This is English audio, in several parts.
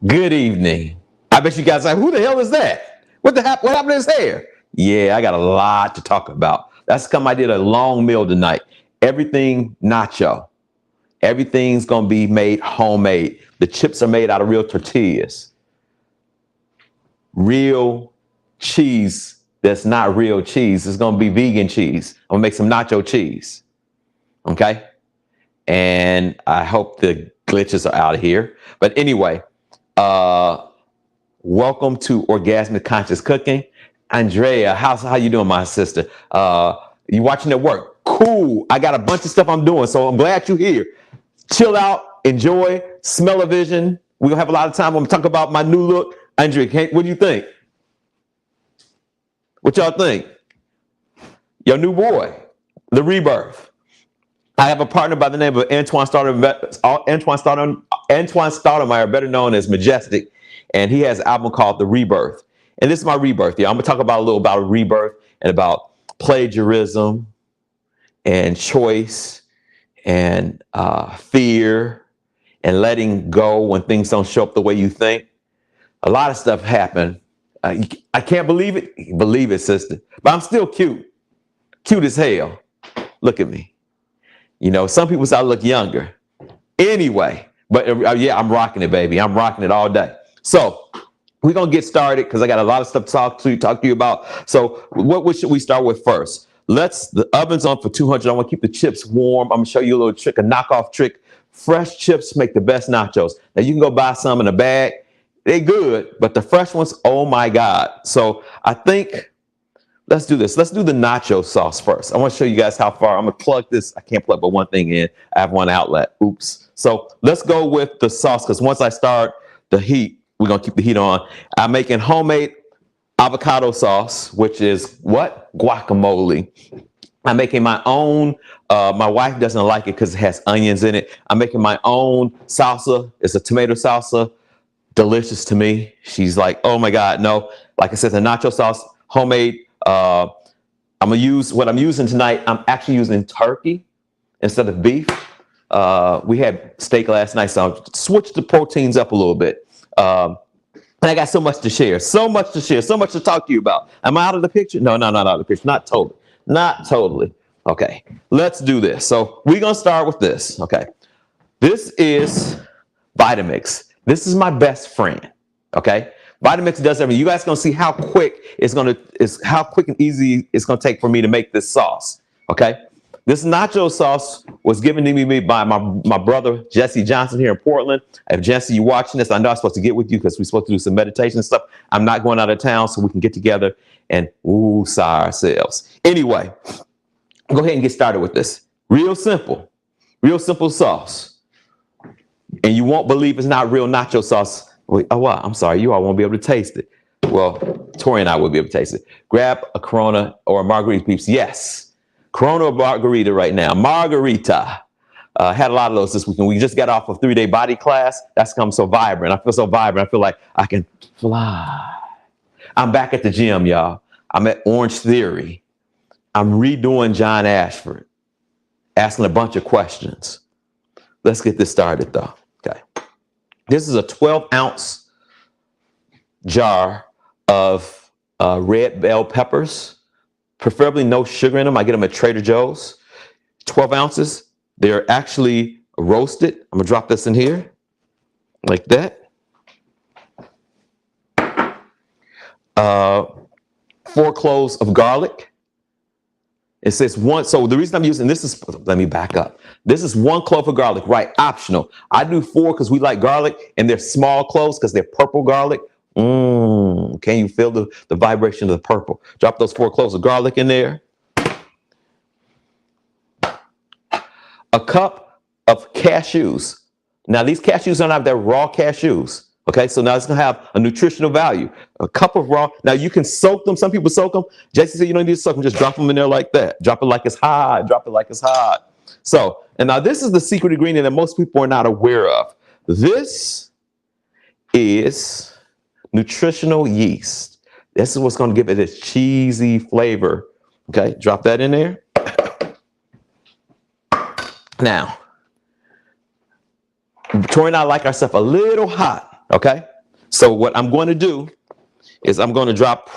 Good evening. I bet you guys are like, who the hell is that? What happened to his hair? Yeah, I got a lot to talk about. That's come I did a long meal tonight. Everything nacho. Everything's gonna be made homemade. The chips are made out of real tortillas. Real cheese that's not real cheese. It's gonna be vegan cheese. I'm gonna make some nacho cheese. Okay? And I hope the glitches are out of here. But anyway, uh welcome to Orgasmic Conscious Cooking. Andrea, how you doing, my sister? You watching at work? Cool. I got a bunch of stuff I'm doing, so I'm glad you're here. Chill out, enjoy, smell-o-vision. We're gonna have a lot of time. I'm gonna talk about my new look. Andrea, what do you think? What y'all think? Your new boy, the rebirth. I have a partner by the name of Antoine Stoudemire, better known as Majestic, and he has an album called The Rebirth. And this is my rebirth. Yeah, I'm gonna talk about a little about rebirth and about plagiarism and choice and fear and letting go when things don't show up the way you think. A lot of stuff happened. I can't believe it. Believe it, sister. But I'm still cute. Cute as hell. Look at me. You know, some people say I look younger. Anyway, but yeah, I'm rocking it, baby. I'm rocking it all day. So we're going to get started because I got a lot of stuff to talk to you about. So what should we start with first? The oven's on for 200. I want to keep the chips warm. I'm going to show you a little trick, a knockoff trick. Fresh chips make the best nachos. Now you can go buy some in a bag. They're good, but the fresh ones, oh my God. So I think let's do this. Let's do the nacho sauce first. I want to show you guys how far. I'm going to plug this. I can't plug but one thing in. I have one outlet. Oops. So let's go with the sauce because once I start the heat, we're going to keep the heat on. I'm making homemade avocado sauce, which is what? Guacamole. I'm making my own. My wife doesn't like it because it has onions in it. I'm making my own salsa. It's a tomato salsa. Delicious to me. She's like, oh my God, no. Like I said, the nacho sauce, homemade. I'm gonna use what I'm using tonight. I'm actually using turkey instead of beef. We had steak last night, so I switched the proteins up a little bit. And I got so much to share, so much to talk to you about. Am I out of the picture? No, not out of the picture. Not totally. Okay, let's do this. So we're gonna start with this. Okay, this is Vitamix. This is my best friend. Okay. Vitamix does everything. You guys gonna see how quick how quick and easy it's gonna take for me to make this sauce. Okay. This nacho sauce was given to me by my brother Jesse Johnson here in Portland. If Jesse, you watching this, I know I'm supposed to get with you because we're supposed to do some meditation and stuff. I'm not going out of town, so we can get together and sigh ourselves. Anyway, go ahead and get started with this. Real simple sauce. And you won't believe it's not real nacho sauce. Wait, oh, wow, I'm sorry. You all won't be able to taste it. Well, Tori and I will be able to taste it. Grab a Corona or a margarita, peeps. Yes. Corona or margarita right now. Margarita. Had a lot of those this weekend. We just got off of 3-day body class. That's come so vibrant. I feel so vibrant. I feel like I can fly. I'm back at the gym, y'all. I'm at Orange Theory. I'm redoing John Ashford. Asking a bunch of questions. Let's get this started, though. Okay. This is a 12-ounce jar of red bell peppers, preferably no sugar in them. I get them at Trader Joe's. 12 ounces. They're actually roasted. I'm going to drop this in here like that. 4 cloves of garlic. It says one. So the reason I'm using this is, let me back up. This is 1 clove of garlic, right? Optional. I do 4 because we like garlic and they're small cloves because they're purple garlic. Can you feel the vibration of the purple? Drop those 4 cloves of garlic in there. A cup of cashews. Now these cashews don't have their raw cashews. Okay, so now it's gonna have a nutritional value. A cup of raw. Now you can soak them. Some people soak them. Jason said you don't need to soak them. Just drop them in there like that. Drop it like it's hot. Drop it like it's hot. So, and now this is the secret ingredient that most people are not aware of. This is nutritional yeast. This is what's going to give it its cheesy flavor. Okay, drop that in there. Now, Tori and I like our stuff a little hot. Okay? So what I'm going to do is I'm going to drop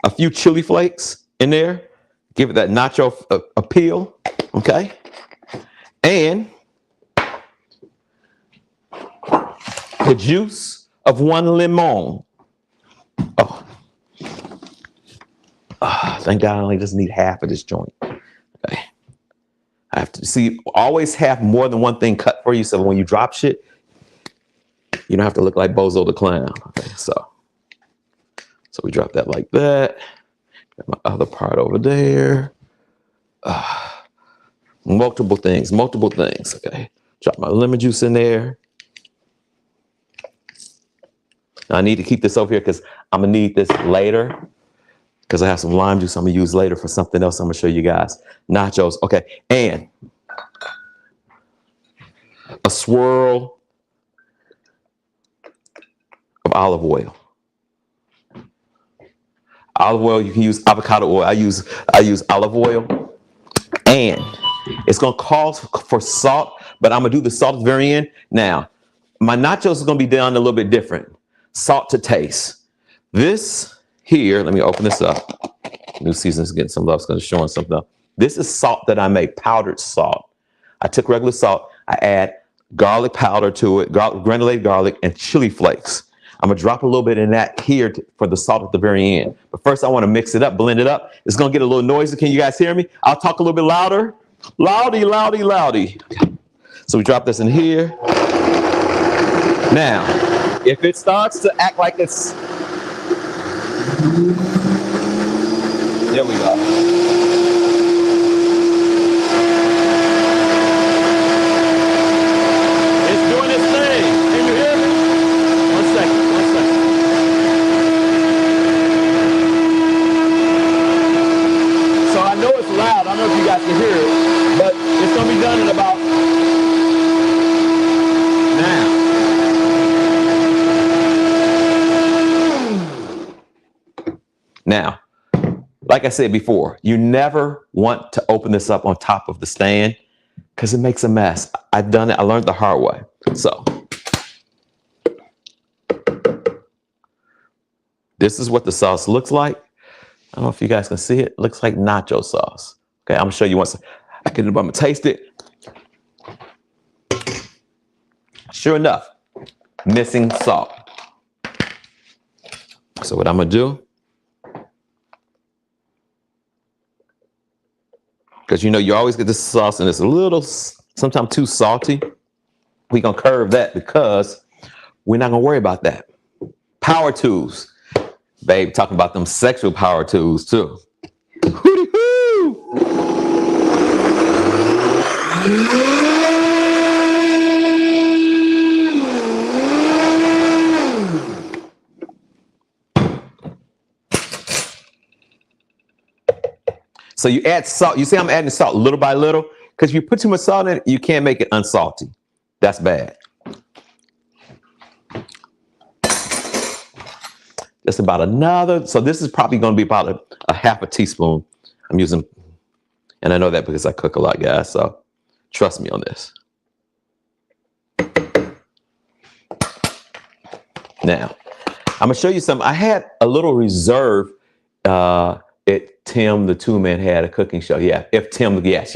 a few chili flakes in there, give it that nacho appeal, okay? And the juice of one lemon. Oh, thank God I only just need half of this joint. Okay. I have to see, always have more than one thing cut for you, so when you drop shit, you don't have to look like Bozo the Clown. Okay, so we drop that like that. Got my other part over there. Multiple things. Okay, drop my lemon juice in there. Now I need to keep this over here because I'm gonna need this later, because I have some lime juice I'm gonna use later for something else I'm gonna show you guys. Nachos. Okay, and a swirl of olive oil. Olive oil, you can use avocado oil. I use olive oil. And it's gonna call for salt, but I'm gonna do the salt at the very end. Now, my nachos is gonna be done a little bit different. Salt to taste. This here, let me open this up. New season's getting some love, it's gonna show something up. This is salt that I make, powdered salt. I took regular salt, I add garlic powder to it, granulated garlic, and chili flakes. I'm gonna drop a little bit in that here for the salt at the very end. But first I wanna mix it up, blend it up. It's gonna get a little noisy. Can you guys hear me? I'll talk a little bit louder. Loudy, loudy, loudy. Okay. So we drop this in here. Now, if it starts to act like it's, there we go. Loud. I don't know if you guys can hear it, but it's going to be done in about now. Now, like I said before, you never want to open this up on top of the stand because it makes a mess. I've done it. I learned the hard way. So this is what the sauce looks like. I don't know if you guys can see it. It looks like nacho sauce. Okay, I'm gonna show you once. I'm gonna taste it. Sure enough, missing salt. So what I'm gonna do, because you know you always get this sauce and it's a little, sometimes too salty. We're gonna curve that because we're not gonna worry about that. Power tools. Babe, talking about them sexual power tools too. Hooty-hoo! So you add salt. You see I'm adding salt little by little, because if you put too much salt in it, you can't make it unsalty. That's bad. Just about another. So this is probably going to be about a half a teaspoon. I'm using, and I know that because I cook a lot, guys. So trust me on this. Now, I'm going to show you something. I had a little reserve. Tim, the two-man, had a cooking show. Yeah, if Tim, yes.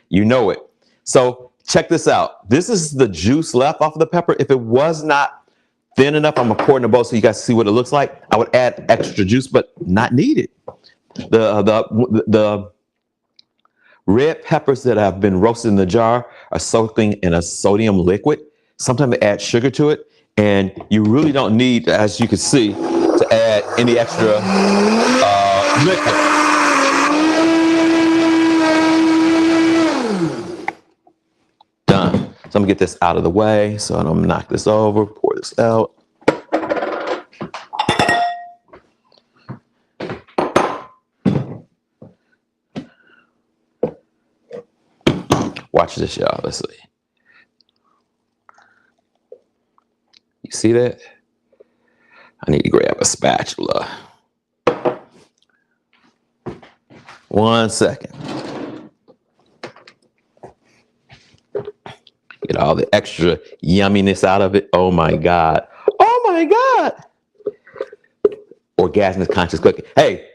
You know it. So check this out. This is the juice left off of the pepper. If it was not thin enough, I'm gonna pour it in a bowl so you guys see what it looks like. I would add extra juice, but not needed. The red peppers that have been roasted in the jar are soaking in a sodium liquid. Sometimes they add sugar to it, and you really don't need, as you can see, to add any extra liquid. Done. So I'm gonna get this out of the way. So I'm gonna knock this over, pour this out. Watch this, y'all. Let's see. You see that? I need to grab a spatula. 1 second. Get Get all the extra yumminess out of it. Oh my God. Oh my God. Orgasmic conscious cooking. Hey,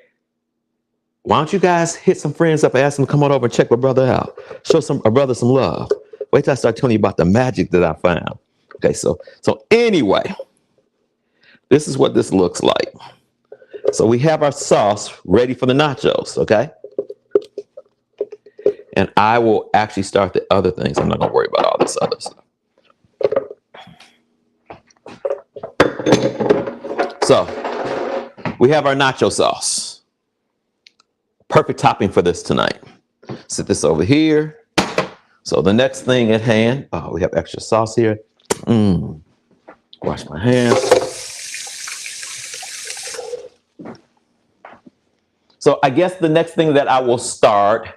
why don't you guys hit some friends up and ask them to come on over and check my brother out? Show a brother some love. Wait till I start telling you about the magic that I found. Okay, so anyway, this is what this looks like. So we have our sauce ready for the nachos, okay? And I will actually start the other things. I'm not gonna worry about all this other stuff. So we have our nacho sauce. Perfect topping for this tonight. Set this over here. So the next thing at hand, oh, we have extra sauce here. Wash my hands. So I guess the next thing that I will start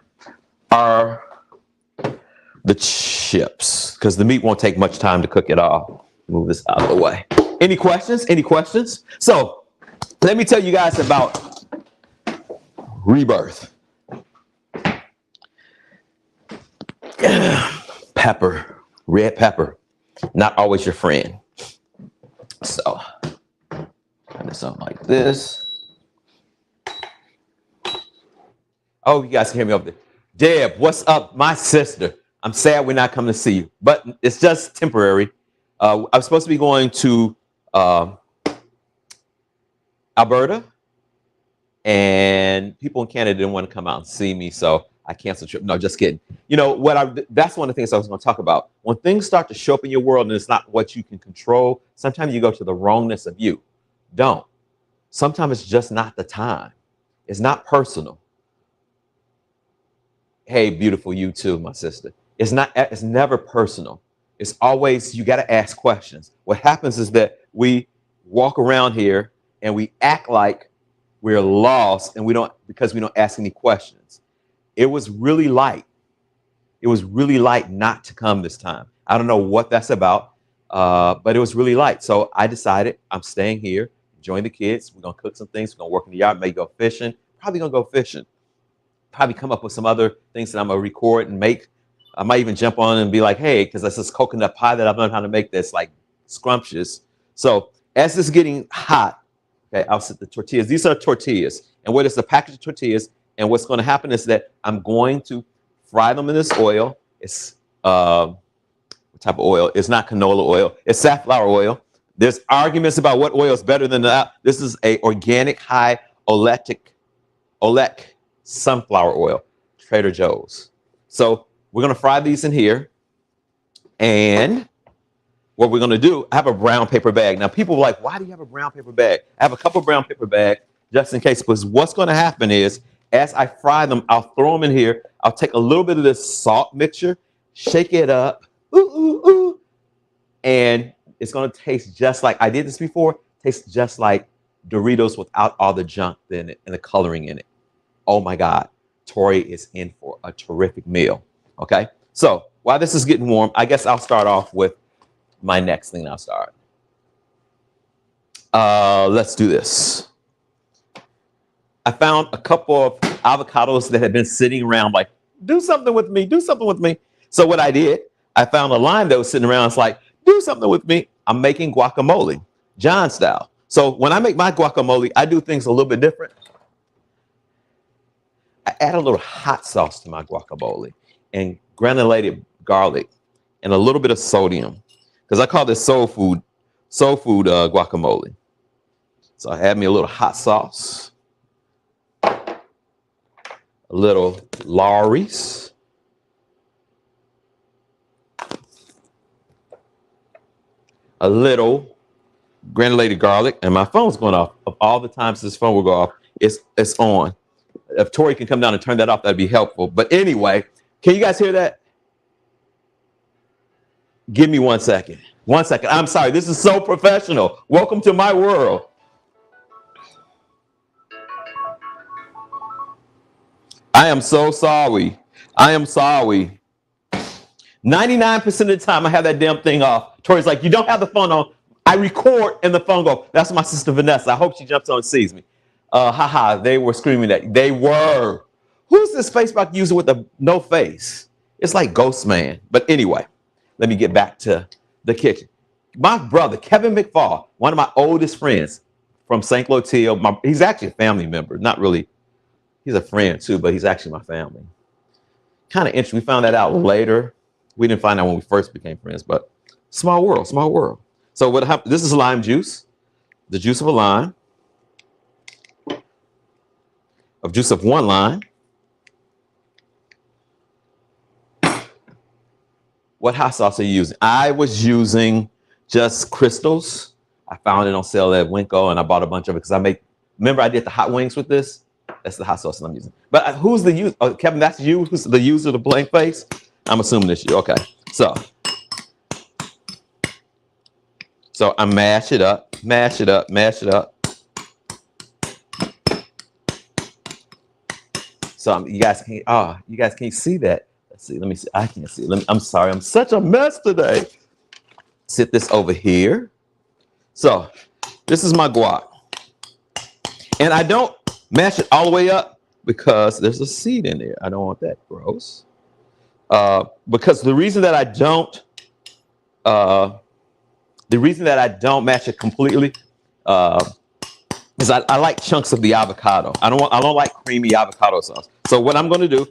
are the chips, because the meat won't take much time to cook it all. Move this out of the way. Any questions? Any questions? So let me tell you guys about rebirth. Pepper, red pepper, not always your friend. So turn this on like this. Oh, you guys can hear me over there. Deb, what's up? My sister. I'm sad we're not coming to see you, but it's just temporary. I'm supposed to be going to Alberta, and people in Canada didn't want to come out and see me, so I canceled the trip. No, just kidding. You know what? That's one of the things I was going to talk about. When things start to show up in your world and it's not what you can control, sometimes you go to the wrongness of you. Don't. Sometimes it's just not the time. It's not personal. Hey, beautiful, you too, my sister. It's never personal. It's always, you got to ask questions. What happens is that we walk around here and we act like we're lost, and because we don't ask any questions. It was really light. It was really light not to come this time. I don't know what that's about, but it was really light. So I decided I'm staying here, enjoying the kids. We're going to cook some things. We're going to work in the yard, maybe go fishing. Probably going to go fishing. Probably come up with some other things that I'm going to record and make. I might even jump on and be like, hey, because that's this coconut pie that I've learned how to make that's like scrumptious. So as it's getting hot, okay, I'll set the tortillas. These are tortillas. And what is the package of tortillas? And what's going to happen is that I'm going to fry them in this oil. It's what type of oil? It's not canola oil. It's safflower oil. There's arguments about what oil is better than that. This is a organic high oleic sunflower oil, Trader Joe's. So we're going to fry these in here. And what we're going to do, I have a brown paper bag. Now, people are like, why do you have a brown paper bag? I have a couple brown paper bags just in case, because what's going to happen is as I fry them, I'll throw them in here. I'll take a little bit of this salt mixture, shake it up, and it's going to taste just like, I did this before, tastes just like Doritos without all the junk in it and the coloring in it. Oh my God, Tori is in for a terrific meal. Okay, so while this is getting warm, I guess I'll start off with my next thing. I'll start. Let's do this. I found a couple of avocados that had been sitting around like, do something with me, do something with me. So what I did, I found a lime that was sitting around. It's like, do something with me. I'm making guacamole, John style. So when I make my guacamole, I do things a little bit different. I add a little hot sauce to my guacamole and granulated garlic and a little bit of sodium, because I call this soul food guacamole. So I add me a little hot sauce, a little Lawry's, a little granulated garlic, and my phone's going off. Of all the times this phone will go off, it's on. If Tori can come down and turn that off, that'd be helpful. But anyway, can you guys hear that? Give me 1 second. 1 second. I'm sorry. This is so professional. Welcome to my world. I am so sorry. I am sorry. 99% of the time I have that damn thing off. Tori's like, you don't have the phone on. I record and the phone goes. That's my sister Vanessa. I hope she jumps on and sees me. Haha, they were screaming at. They were. Who's this Facebook user with a no face? It's like Ghost Man. But anyway, let me get back to the kitchen. My brother, Kevin McFall, one of my oldest friends from St. Clotilde, he's actually a family member. Not really, he's a friend too, but he's actually my family. Kind of interesting. We found that out later. We didn't find out when we first became friends, but small world, small world. So what happened? This is lime juice, the juice of a lime, of juice of one lime. What hot sauce are you using? I was using just Crystals. I found it on sale at Winco, and I bought a bunch of it because remember I did the hot wings with this? That's the hot sauce that I'm using. But who's the user? Oh, Kevin, that's you? Who's the user of the blank face? I'm assuming it's you. Okay. So I mash it up, mash it up, mash it up. So you guys can't see that. Let's see. Let me see. I can't see. I'm sorry. I'm such a mess today. Sit this over here. So this is my guac. And I don't mash it all the way up because there's a seed in there. I don't want that. Gross. Because the reason that I don't mash it completely is I like chunks of the avocado. I don't like creamy avocado sauce. So what I'm going to do,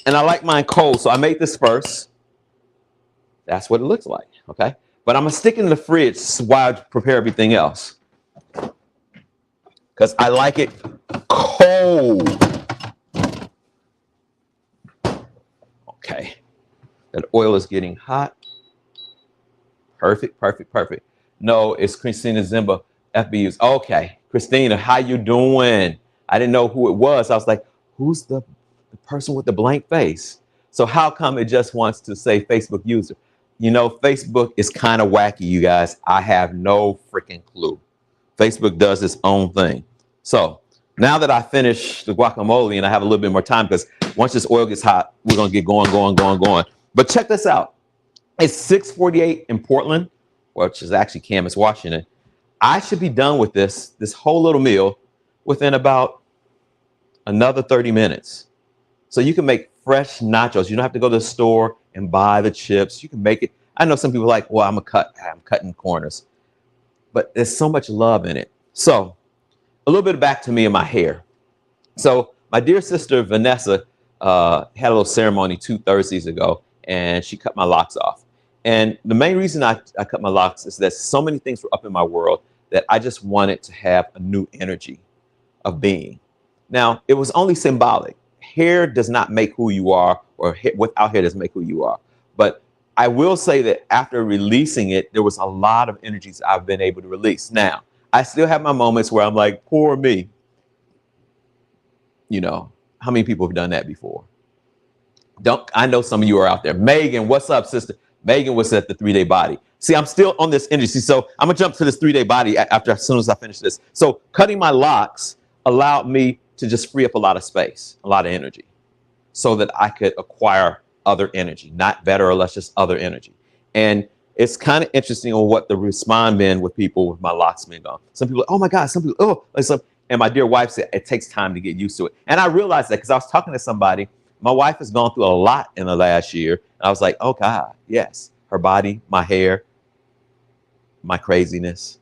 and I like mine cold, so I made this first. That's what it looks like, okay? But I'm going to stick it in the fridge while I prepare everything else. Because I like it cold. Okay. That oil is getting hot. Perfect, perfect, perfect. No, it's Christina Zimba, FBUs. Okay, Christina, how you doing? I didn't know who it was. I was like, who's the person with the blank face? So how come it just wants to say Facebook user? You know, Facebook is kind of wacky, you guys. I have no freaking clue. Facebook does its own thing. So now that I finish the guacamole and I have a little bit more time, because once this oil gets hot, we're going to get going. But check this out. It's 6:48 in Portland, which is actually Camas, Washington. I should be done with this whole little meal within about another 30 minutes. So you can make fresh nachos. You don't have to go to the store and buy the chips. You can make it. I know some people are like, well, I'm cutting corners. But there's so much love in it. So a little bit back to me and my hair. So my dear sister, Vanessa, had a little ceremony 2 Thursdays ago, and she cut my locks off. And the main reason I cut my locks is that so many things were up in my world that I just wanted to have a new energy of being. Now, it was only symbolic. Hair does not make who you are, or without hair doesn't make who you are. But I will say that after releasing it, there was a lot of energies I've been able to release. Now, I still have my moments where I'm like, poor me. You know, how many people have done that before? I know some of you are out there. Megan, what's up, sister? Megan was at the 3-day body. See, I'm still on this energy. So I'm gonna jump to this 3-day body as soon as I finish this. So cutting my locks allowed me to just free up a lot of space, a lot of energy, so that I could acquire other energy, not better or less, just other energy. And it's kind of interesting on what the response been with people with my locks being gone. Some people, oh my God, some people, oh, and my dear wife said, it takes time to get used to it. And I realized that because I was talking to somebody. My wife has gone through a lot in the last year. And I was like, oh God, yes. Her body, my hair, my craziness.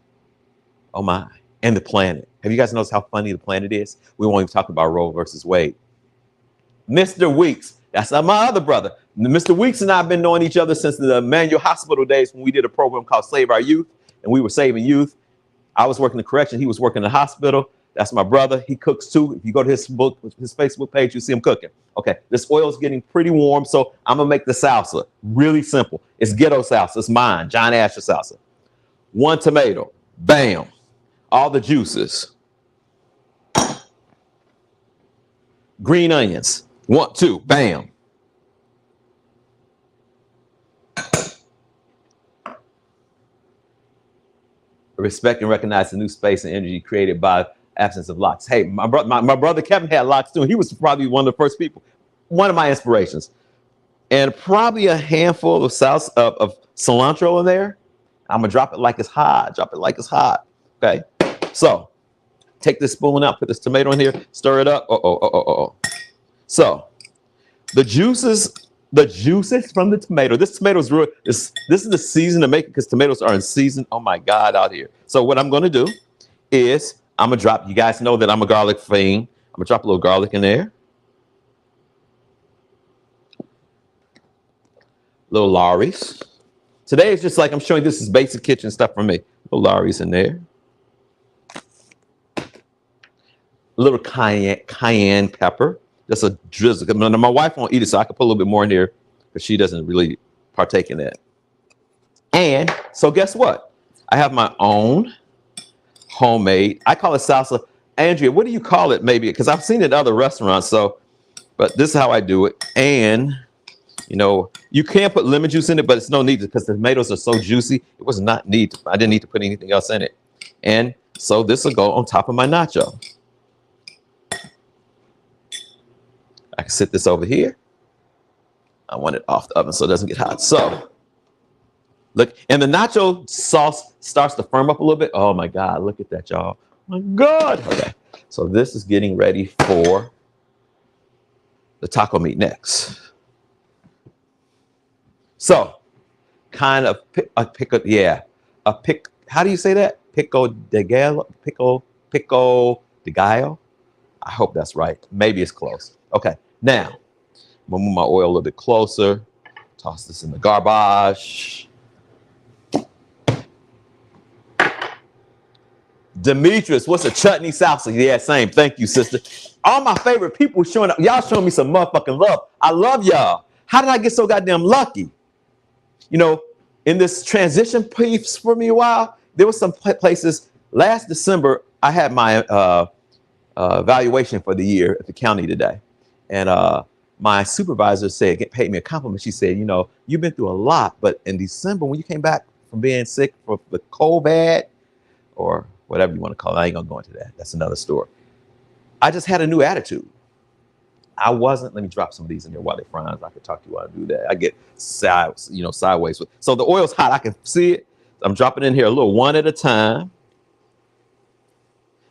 Oh my. And the planet. Have you guys noticed how funny the planet is? We won't even talk about Roe versus Wade. Mr. Weeks, that's not my other brother. Mr. Weeks and I have been knowing each other since the Manual Hospital days when we did a program called Save Our Youth. And we were saving youth. I was working the correction. He was working the hospital. That's my brother. He cooks too. If you go to his Facebook page, you see him cooking. Okay, this oil is getting pretty warm, so I'm gonna make the salsa. Really simple. It's ghetto salsa. It's mine, John Asher salsa. 1 tomato, bam. All the juices. Green onions, 1, 2, bam. Respect and recognize the new space and energy created by absence of locks. Hey, my brother Kevin had locks too. He was probably one of the first people, one of my inspirations. And probably a handful of cilantro in there. I'm gonna drop it like it's hot. Drop it like it's hot. Okay. So take this spoon out, put this tomato in here, stir it up. So the juices the juices from the tomato. This tomato is real. This is the season to make it because tomatoes are in season. Oh my God, out here. So what I'm going to do is I'm going to drop, you guys know that I'm a garlic fiend. I'm going to drop a little garlic in there. Little Lawry's. Today it's just like I'm showing this is basic kitchen stuff for me. Little Lawry's in there. A little cayenne pepper. Just a drizzle. My wife won't eat it, so I can put a little bit more in here because she doesn't really partake in that. And so guess what? I have my own homemade, I call it salsa. Andrea, what do you call it maybe? Because I've seen it at other restaurants, so, but this is how I do it. And, you know, you can put lemon juice in it, but it's no need because the tomatoes are so juicy. It was not need. I didn't need to put anything else in it. And so this will go on top of my nacho. I can sit this over here. I want it off the oven so it doesn't get hot. So, look, and the nacho sauce starts to firm up a little bit. Oh my God, look at that, y'all. My God. Okay, so this is getting ready for the taco meat next. So, kind of how do you say that? Pico de gallo. I hope that's right. Maybe it's close. Okay, now, I'm gonna move my oil a little bit closer. Toss this in the garbage. Demetrius, what's a chutney salsa? Yeah, same. Thank you, sister. All my favorite people showing up. Y'all showing me some motherfucking love. I love y'all. How did I get so goddamn lucky? You know, in this transition piece for me a while, there was some places. Last December, I had my evaluation for the year at the county today. And my supervisor paid me a compliment. She said, you know, you've been through a lot, but in December, when you came back from being sick for the COVID or whatever you want to call it, I ain't gonna go into that. That's another story. I just had a new attitude. I wasn't, let me drop some of these in here while they're frying. I could talk to you while I do that. I get sideways. So the oil's hot, I can see it. I'm dropping in here a little one at a time.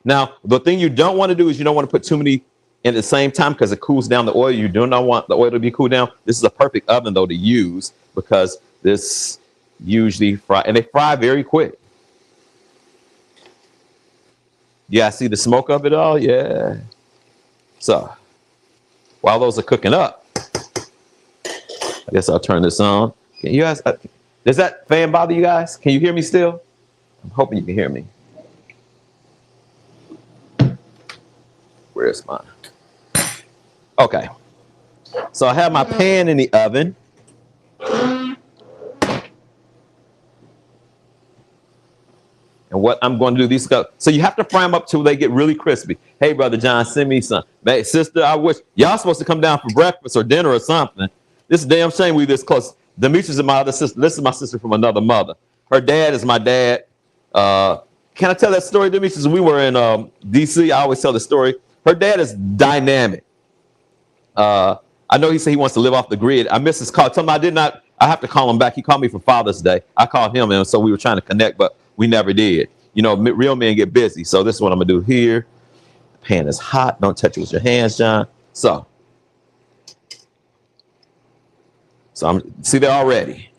Now, the thing you don't want to do is you don't want to put too many in at the same time because it cools down the oil. You do not want the oil to be cooled down. This is a perfect oven, though, to use because this usually and they fry very quick. Yeah, I see the smoke of it all. Yeah. So while those are cooking up, I guess I'll turn this on. Can you guys, does that fan bother you guys? Can you hear me still? I'm hoping you can hear me. Where's mine? Okay. So I have my pan in the oven. And what I'm going to do, so you have to fry them up till they get really crispy. Hey, Brother John, send me some. Hey, sister, I wish y'all supposed to come down for breakfast or dinner or something. This is a damn shame we this close. Demetrius is my other sister. This is my sister from another mother. Her dad is my dad. Can I tell that story, Demetrius? We were in D.C. I always tell the story. Her dad is dynamic. I know he said he wants to live off the grid. I missed his call. Tell him I have to call him back. He called me for Father's Day. I called him, and so we were trying to connect, but we never did. You know, real men get busy. So this is what I'm going to do here. The pan is hot. Don't touch it with your hands, John. So see, they're all ready.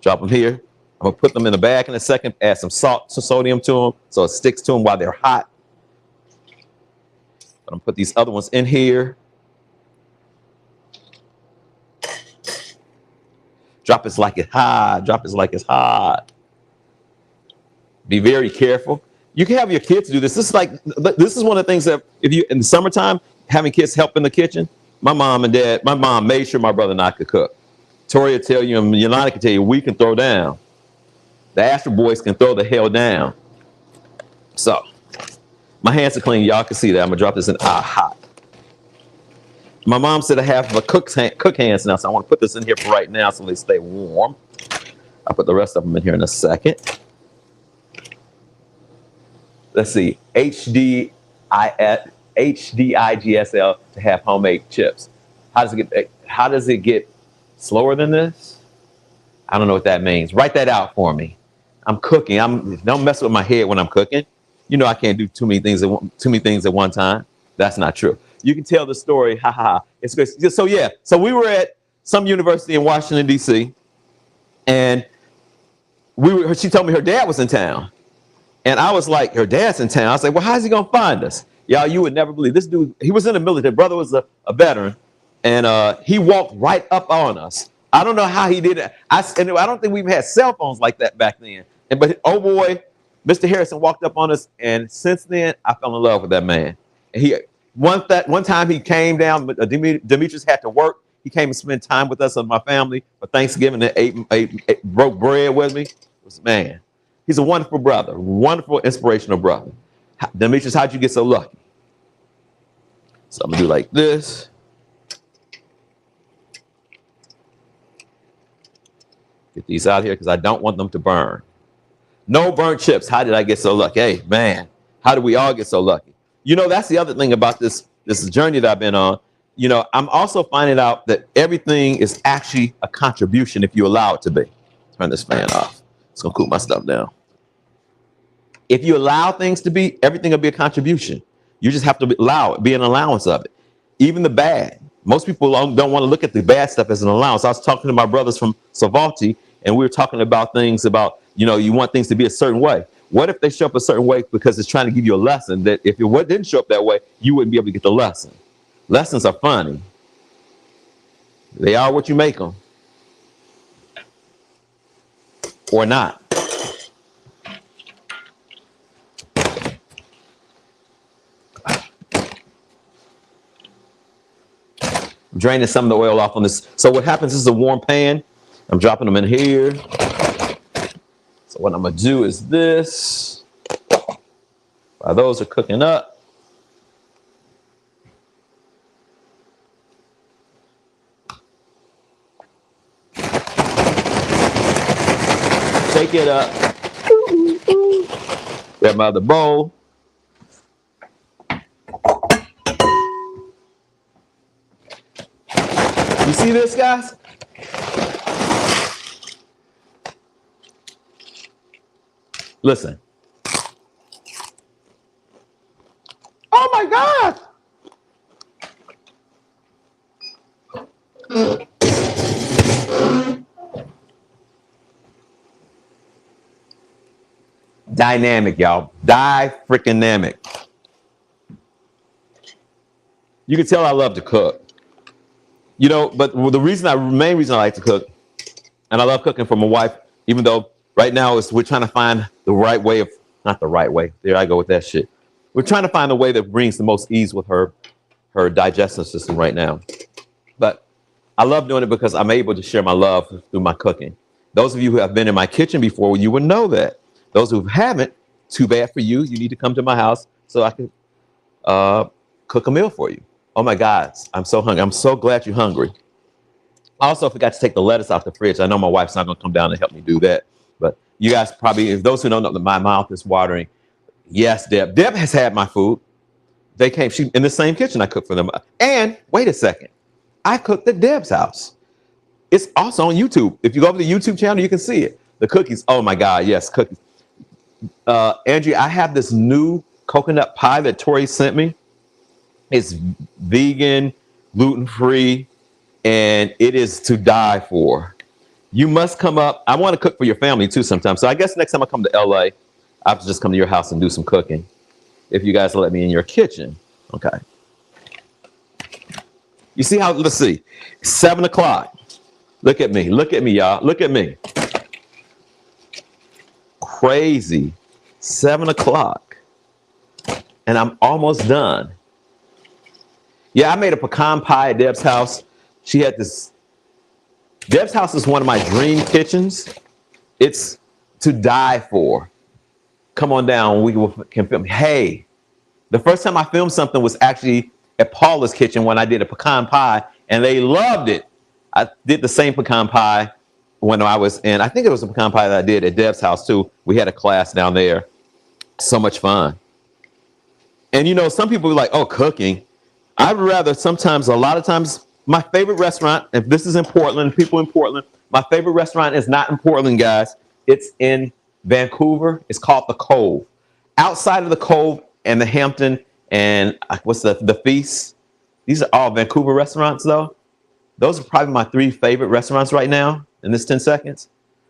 Drop them here. I'm going to put them in the bag in a second. Add some salt, some sodium to them so it sticks to them while they're hot. I'm going to put these other ones in here. Drop it like it's hot. Drop it like it's hot. Be very careful. You can have your kids do this. This is one of the things that if you in the summertime having kids help in the kitchen. My mom made sure my brother and I could cook. Tori will tell you, and Yolanda can tell you, we can throw down. The Astro Boys can throw the hell down. So my hands are clean. Y'all can see that. I'm gonna drop this in hot. My mom said I have cook hands now, so I want to put this in here for right now so they stay warm. I'll put the rest of them in here in a second. Let's see, HDIGSL to have homemade chips. How does it get slower than this? I don't know what that means. Write that out for me. I'm cooking. Don't mess with my head when I'm cooking. You know I can't do too many things at one time. That's not true. You can tell the story. Ha ha. It's good. So yeah. So we were at some university in Washington, D.C., and she told me her dad was in town. And I was like, her dad's in town. I was like, well, how's he going to find us? Y'all, you would never believe this dude. He was in the military. Brother was a veteran. And he walked right up on us. I don't know how he did it. I don't think we even had cell phones like that back then. But oh boy, Mr. Harrison walked up on us. And since then, I fell in love with that man. And one time he came down, Demetrius had to work. He came and spent time with us and my family for Thanksgiving and ate broke bread with me. Man, he's a wonderful brother, wonderful, inspirational brother. Demetrius, how'd you get so lucky? So I'm gonna do like this. Get these out here because I don't want them to burn. No burnt chips. How did I get so lucky? Hey, man, how did we all get so lucky? You know, that's the other thing about this journey that I've been on. You know, I'm also finding out that everything is actually a contribution if you allow it to be. Turn this fan off. It's gonna cool my stuff down. If you allow things to be, everything will be a contribution. You just have to allow it, be an allowance of it. Even the bad. Most people don't want to look at the bad stuff as an allowance. I was talking to my brothers from Savalti, and we were talking about things about, you know, you want things to be a certain way. What if they show up a certain way because it's trying to give you a lesson that if it didn't show up that way, you wouldn't be able to get the lesson. Lessons are funny. They are what you make them. Or not. I'm draining some of the oil off on this. So what happens is a warm pan. I'm dropping them in here. So what I'm going to do is this. While those are cooking up, shake it up. Grab my other bowl. You see this, guys? Listen. Oh my God. Dynamic, y'all. Die-freaking-namic. You can tell I love to cook. You know, but the main reason I like to cook, and I love cooking for my wife, even though right now we're trying to find the right way of, not the right way. There I go with that shit. We're trying to find a way that brings the most ease with her digestive system right now. But I love doing it because I'm able to share my love through my cooking. Those of you who have been in my kitchen before, you would know that. Those who haven't, too bad for you. You need to come to my house so I can cook a meal for you. Oh my God, I'm so hungry. I'm so glad you're hungry. I also forgot to take the lettuce out the fridge. I know my wife's not going to come down and help me do that. But you guys probably, if those who don't know, my mouth is watering. Yes, Deb. Deb has had my food. They came in the same kitchen I cooked for them. And wait a second. I cooked at Deb's house. It's also on YouTube. If you go over to the YouTube channel, you can see it. The cookies. Oh my God, yes, cookies. Andrea, I have this new coconut pie that Tori sent me. It's vegan, gluten-free, and it is to die for. You must come up. I want to cook for your family too sometime. So I guess next time I come to LA, I have to just come to your house and do some cooking. If you guys let me in your kitchen. Okay. You see how, let's see, 7 o'clock. Look at me, y'all. Look at me. Crazy. 7 o'clock. And I'm almost done. Yeah, I made a pecan pie at Deb's house. She had this. Deb's house is one of my dream kitchens. It's to die for. Come on down. We can film. Hey, the first time I filmed something was actually at Paula's kitchen when I did a pecan pie, and they loved it. I did the same pecan pie when I was in. I think it was a pecan pie that I did at Deb's house too. We had a class down there. So much fun. And you know, some people are like, "Oh, cooking." I'd rather sometimes, a lot of times, my favorite restaurant, if this is in Portland, people in Portland, my favorite restaurant is not in Portland, guys. It's in Vancouver. It's called The Cove. Outside of The Cove and the Hampton and what's the Feast? These are all Vancouver restaurants, though. those are probably my 3 favorite restaurants right now in this 10 seconds.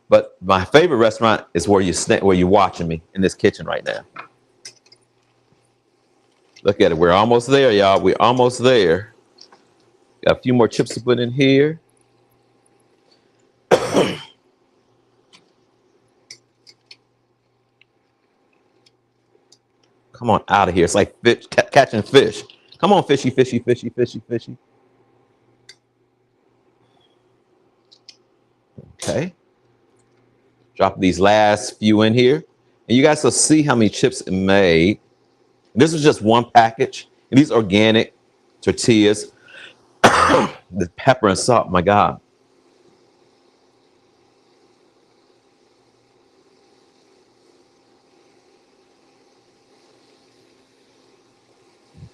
But my favorite restaurant is where you're watching me in this kitchen right now. Look at it. We're almost there, y'all. We're almost there. Got a few more chips to put in here. Come on out of here. It's like fish, catching fish. Come on, fishy, fishy, fishy, fishy, fishy. Okay. Drop these last few in here. And you guys will see how many chips it made. This is just one package. And these organic tortillas. The pepper and salt, my God.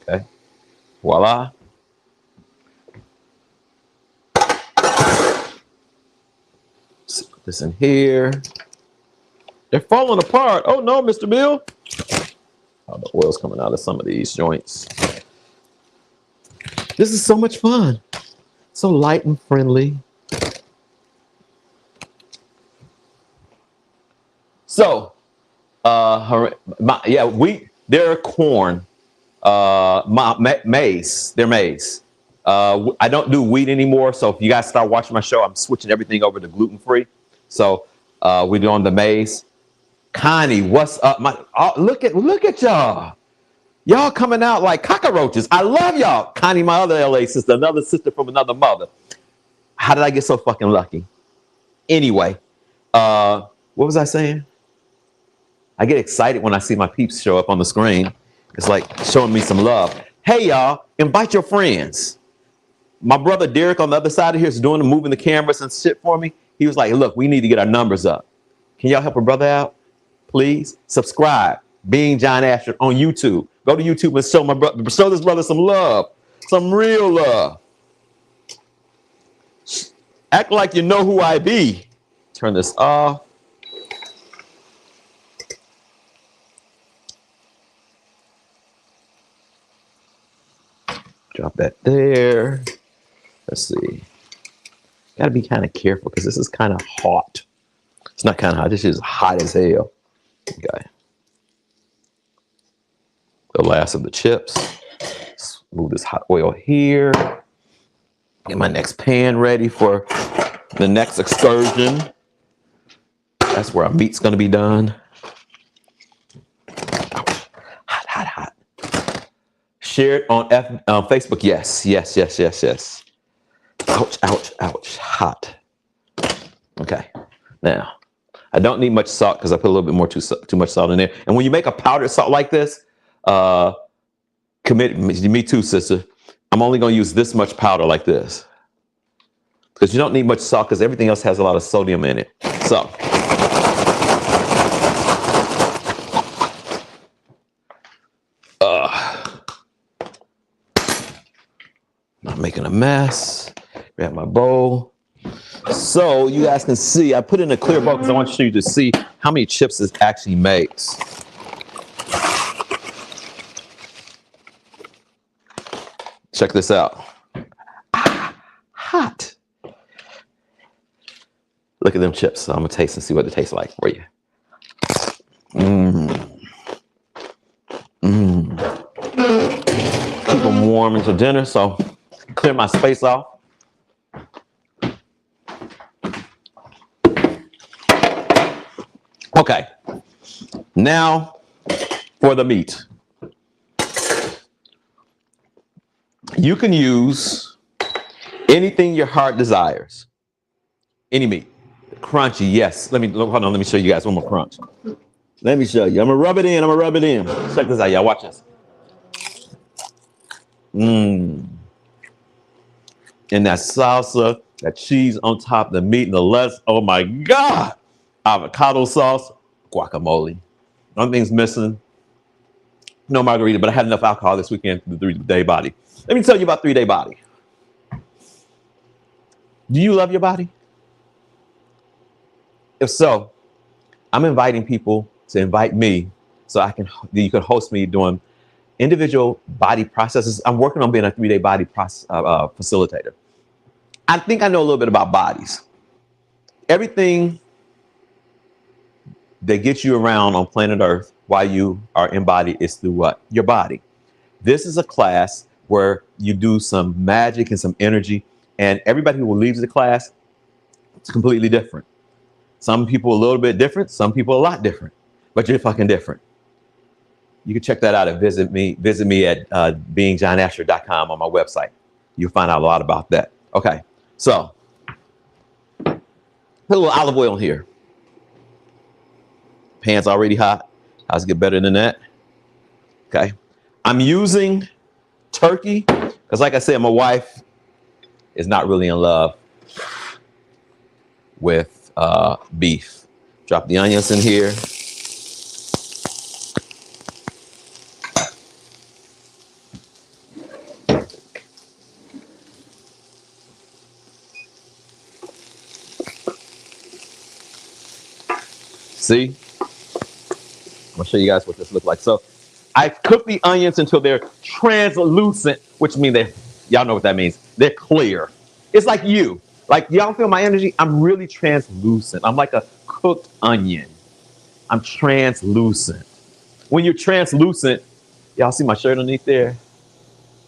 Okay. Voila. Let's put this in here. They're falling apart. Oh no, Mr. Bill. Oh, the oil's coming out of some of these joints. This is so much fun. So light and friendly. So, they're corn. Maize. They're maize. I don't do wheat anymore. So if you guys start watching my show, I'm switching everything over to gluten-free. So we're doing the maize. Connie, what's up? Look at y'all. Y'all coming out like cockroaches. I love y'all. Connie, my other LA sister, another sister from another mother. How did I get so fucking lucky? Anyway, what was I saying? I get excited when I see my peeps show up on the screen. It's like showing me some love. Hey, y'all, invite your friends. My brother Derek on the other side of here is moving the cameras and shit for me. He was like, look, we need to get our numbers up. Can y'all help a brother out? Please subscribe. Being John Asher on YouTube. Go to YouTube and show this brother some love. Some real love. Act like you know who I be. Turn this off. Drop that there. Let's see. Gotta be kind of careful because this is kind of hot. It's not kind of hot. This is hot as hell. Okay. The last of the chips. Let's move this hot oil here. Get my next pan ready for the next excursion. That's where our meat's going to be done. Hot, hot, hot. Share it on Facebook. Yes, yes, yes, yes, yes. Ouch, ouch, ouch. Hot. Okay. Now, I don't need much salt because I put a little bit more too much salt in there. And when you make a powdered salt like this, me too, sister. I'm only going to use this much powder like this. Because you don't need much salt because everything else has a lot of sodium in it. So. Not making a mess. Grab my bowl. So you guys can see, I put in a clear bowl because I want you to see how many chips this actually makes. Check this out. Hot. Look at them chips. So I'm going to taste and see what it tastes like for you. Keep them warm until dinner. So clear my space off. Okay. Now for the meat. You can use anything your heart desires. Any meat. Crunchy, yes. Hold on, let me show you guys one more crunch. Let me show you. I'm gonna rub it in. Check this out, y'all. Watch this. And that salsa, that cheese on top of the meat and the lettuce. Oh my God. Avocado sauce, guacamole. One thing's missing. No margarita, but I had enough alcohol this weekend for the 3-day body. Let me tell you about 3-day body. Do you love your body? If so, I'm inviting people to invite me so you can host me doing individual body processes. I'm working on being a 3-day body facilitator. I think I know a little bit about bodies. Everything that gets you around on planet Earth while you are embodied is through what? Your body. This is a class where you do some magic and some energy, and everybody who leaves the class, it's completely different. Some people a little bit different, some people a lot different, but you're fucking different. You can check that out and visit me at beingjohnasher.com on my website. You'll find out a lot about that. Okay, so put a little olive oil in here. Pan's already hot. How's it get better than that? Okay. I'm using turkey because, like I said, my wife is not really in love with beef. Drop the onions in here. See? I'm gonna show you guys what this looks like. So I cook the onions until they're translucent, which means y'all know what that means. They're clear. It's like you. Like, y'all feel my energy? I'm really translucent. I'm like a cooked onion. I'm translucent. When you're translucent, y'all see my shirt underneath there?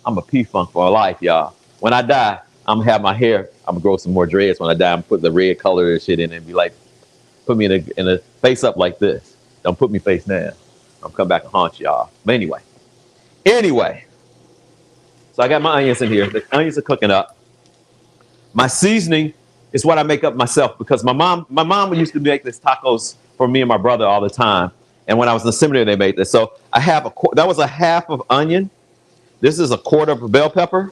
I'm a P-Funk for life, y'all. When I die, I'm gonna have my hair, I'm gonna grow some more dreads when I die. I'm gonna put the red color and shit in and be like, put me in a face up like this. Don't put me face down. I'm come back and haunt y'all. But anyway. So I got my onions in here. The onions are cooking up. My seasoning is what I make up myself because my mom used to make this tacos for me and my brother all the time. And when I was in the seminary, they made this. So I have that was a half of onion. This is a quarter of a bell pepper.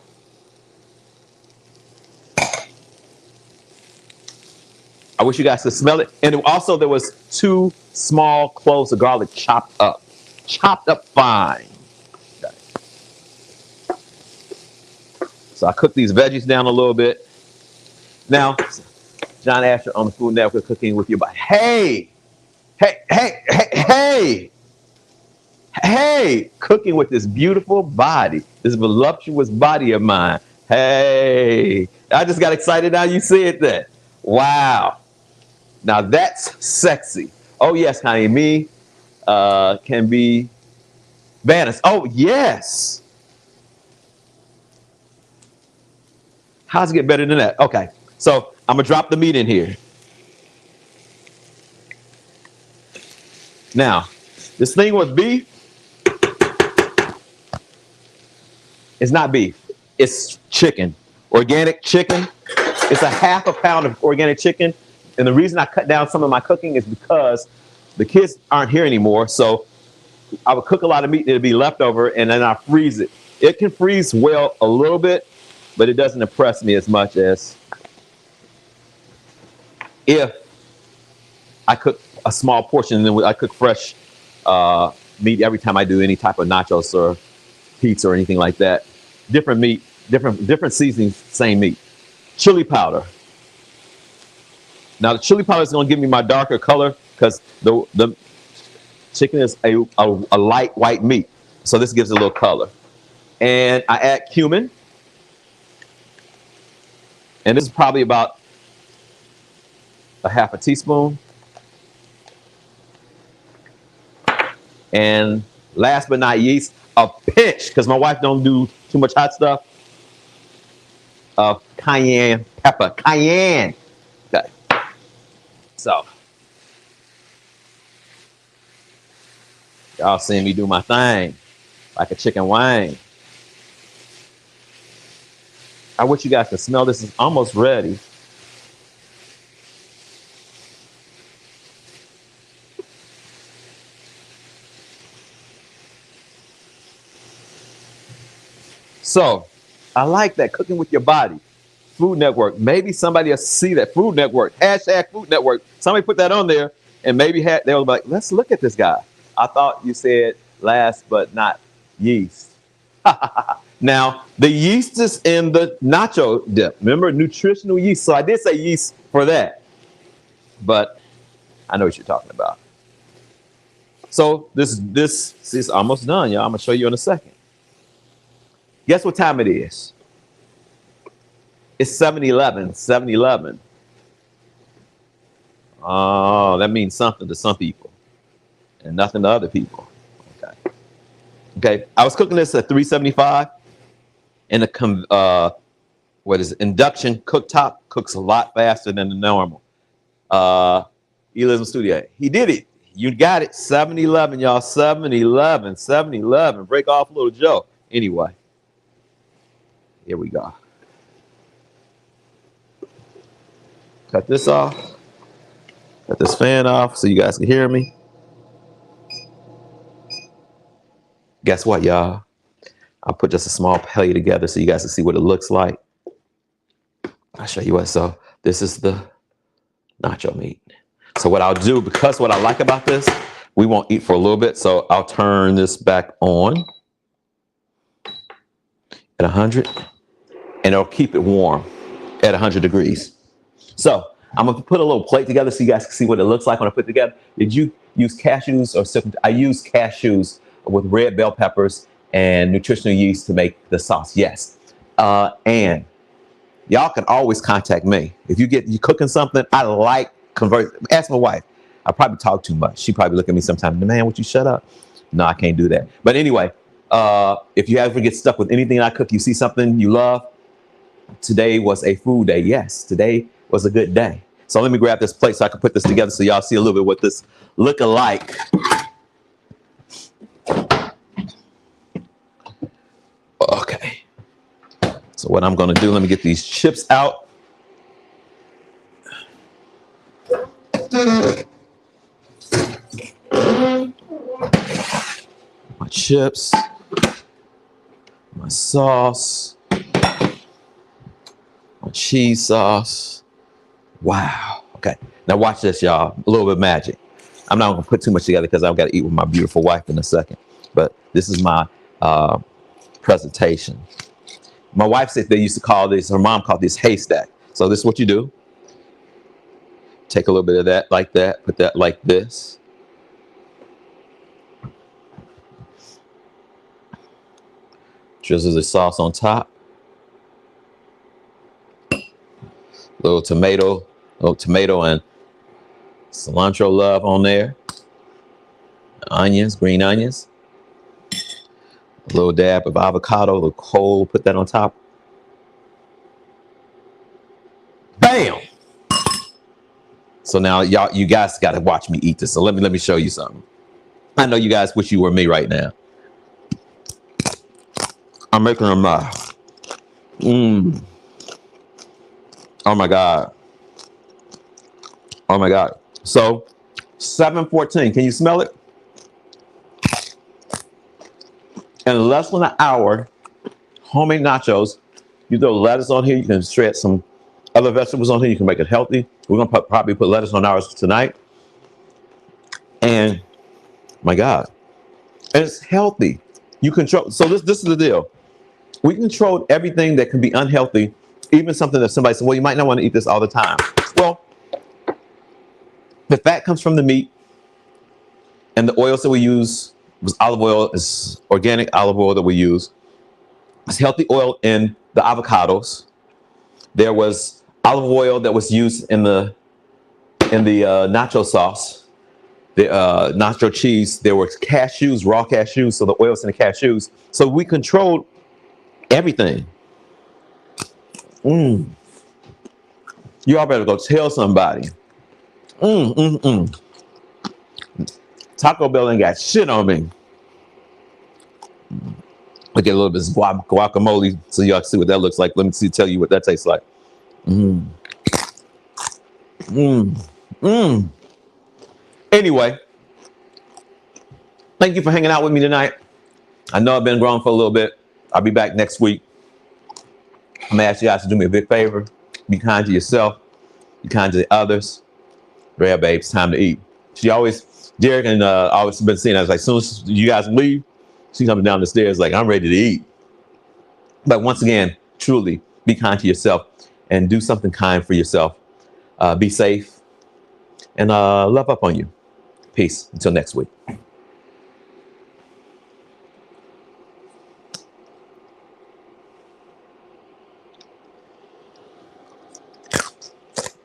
I wish you guys could smell it. And also there was 2 small cloves of garlic chopped up fine. Okay. So I cook these veggies down a little bit. Now, John Asher on the Food Network, Cooking with You. But hey, cooking with this beautiful body, this voluptuous body of mine. Hey, I just got excited now you said that. Wow. Now that's sexy. Oh yes, honey, me can be Vanis. Oh yes. How's it get better than that? Okay, so I'm gonna drop the meat in here. Now, this thing with beef is not beef. It's chicken, organic chicken. It's a half a pound of organic chicken. And the reason I cut down some of my cooking is because the kids aren't here anymore. So I would cook a lot of meat and it'd be leftover and then I freeze it. It can freeze well a little bit, but it doesn't impress me as much as if I cook a small portion and then I cook fresh meat every time I do any type of nachos or pizza or anything like that. Different meat, different seasonings, same meat. Chili powder. Now the chili powder is going to give me my darker color because the chicken is a light white meat. So this gives it a little color. And I add cumin. And this is probably about a half a teaspoon. And last but not least, a pinch, because my wife don't do too much hot stuff, of cayenne pepper. Cayenne. Okay. So, y'all seeing me do my thing like a chicken wing. I wish you guys could smell this. It's almost ready. So, I like that, cooking with your body. Food Network. Maybe somebody will see that. Food Network. Hashtag Food Network. Somebody put that on there and maybe they'll be like, let's look at this guy. I thought you said last but not yeast. Now, the yeast is in the nacho dip. Remember, nutritional yeast. So I did say yeast for that. But I know what you're talking about. So this is almost done, y'all. I'm going to show you in a second. Guess what time it is? It's 7-Eleven. 7-Eleven. Oh, that means something to some people and nothing to other people. Okay. Okay. I was cooking this at 375 in a what is it? Induction cooktop. Cooks a lot faster than the normal. He lives in studio. He did it. You got it. 7-Eleven, y'all. 7-Eleven. 7-Eleven. Break off a little joke. Anyway, here we go. Cut this off. Cut this fan off so you guys can hear me. Guess what, y'all? I'll put just a small plate together so you guys can see what it looks like. I'll show you what. So this is the nacho meat. So what I'll do, because what I like about this, we won't eat for a little bit. So I'll turn this back on at 100 and it'll keep it warm at 100 degrees. So I'm going to put a little plate together so you guys can see what it looks like when I put it together. Did you use cashews or something? I use cashews with red bell peppers and nutritional yeast to make the sauce. Yes. And y'all can always contact me. If you cooking something, I like ask my wife. I probably talk too much. She probably look at me sometimes, man, would you shut up? No, I can't do that. But anyway, if you ever get stuck with anything I cook, you see something you love, today was a food day. Yes, today was a good day. So let me grab this plate so I can put this together so y'all see a little bit what this look like. Okay. So what I'm going to do, let me get these chips out. My chips, my sauce, my cheese sauce. Wow. Okay. Now watch this, y'all. A little bit of magic. I'm not going to put too much together because I've got to eat with my beautiful wife in a second. But this is my presentation. My wife said they used to call this, her mom called this haystack. So this is what you do. Take a little bit of that like that, put that like this. Drizzle the sauce on top. Little tomato and cilantro love on there. Onions, green onions. A little dab of avocado, a little coal, put that on top. Bam! So now you guys got to watch me eat this. So let me show you something. I know you guys wish you were me right now. I'm making them Oh my God. Oh my God. So 7:14, can you smell it? In less than an hour, homemade nachos. You throw lettuce on here. You can shred some other vegetables on here. You can make it healthy. We're going to probably put lettuce on ours tonight. And my God, and it's healthy. You control. So this is the deal. We control everything that can be unhealthy, even something that somebody said, well, you might not want to eat this all the time. Well, the fat comes from the meat, and the oils that we use was olive oil, is organic olive oil that we use. It's healthy oil in the avocados. There was olive oil that was used in the nacho sauce, the nacho cheese. There were cashews, raw cashews, so the oils in the cashews. So we controlled everything. Y'all better go tell somebody. Taco Bell ain't got shit on me. I get a little bit of guacamole so y'all see what that looks like. Let me tell you what that tastes like. Anyway, thank you for hanging out with me tonight. I know I've been gone for a little bit. I'll be back next week. I'm gonna ask you guys to do me a big favor. Be kind to yourself. Be kind to the others. Yeah, babe, it's time to eat. Derek and always been saying, I was like, as soon as you guys leave, she's coming down the stairs like, I'm ready to eat. But once again, truly, be kind to yourself and do something kind for yourself. Be safe and love up on you. Peace. Until next week.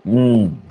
Mm.